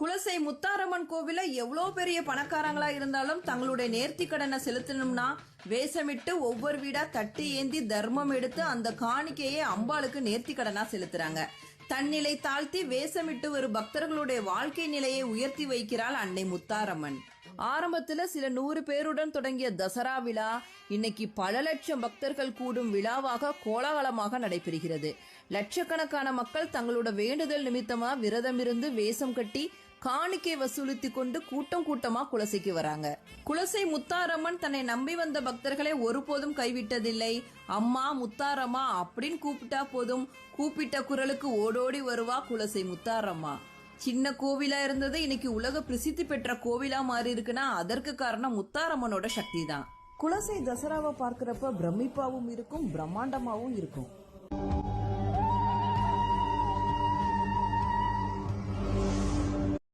குலசை முத்தாரம்மன் கோவில எவ்வளவு பெரிய பணக்காரங்களா இருந்தாலும் தங்களுடைய நேர்த்தி கடனை செலுத்தணும்னா வேஷமிட்டு ஒவ்வொரு வீடா தட்டி ஏந்தி தர்மம் எடுத்து அந்த காணிக்கையை அம்பாளுக்கு நேர்த்தி கடனா செலுத்துறாங்க. தன்னிலை தாழ்த்தி வேஷமிட்டு ஒரு பக்தர்களுடைய வாழ்க்கை நிலையை உயர்த்தி வைக்கிறாள் அன்னை முத்தாரம்மன். ஆரம்பத்துல சில 100 பேருடன் தொடங்கிய தசரா விழா இன்னைக்கு பல லட்சம் பக்தர்கள் கூடும் விழாவாக கோலாகலமாக நடைபெறுகிறது. லட்சக்கணக்கான மக்கள் தங்களோட வேண்டுதல் நிமித்தமா விரதம் இருந்து வேஷம் கட்டி காணிக்கை வசூலித்து கொண்டு கூட்டம் கூட்டமா குலசைக்கு வராங்க. குலசை முத்தாரம்மன் தன்னை நம்பி வந்த பக்தர்களை ஒருபோதும் கைவிட்டதில்லை. அம்மா முத்தாரம்மா அப்படின்னு கூப்பிட்டா போதும், கூப்பிட்ட குரலுக்கு ஓடோடி வருவா குலசை முத்தாரம்மா. சின்ன கோவிலா இருந்தது இன்னைக்கு உலக பிரசித்தி பெற்ற கோவிலா மாறி இருக்குன்னா அதற்கு காரணம் முத்தாரம்மனோட சக்தி தான். குலசை தசராவை பார்க்கிறப்ப பிரமிப்பாவும் இருக்கும், பிரம்மாண்டமாவும் இருக்கும்.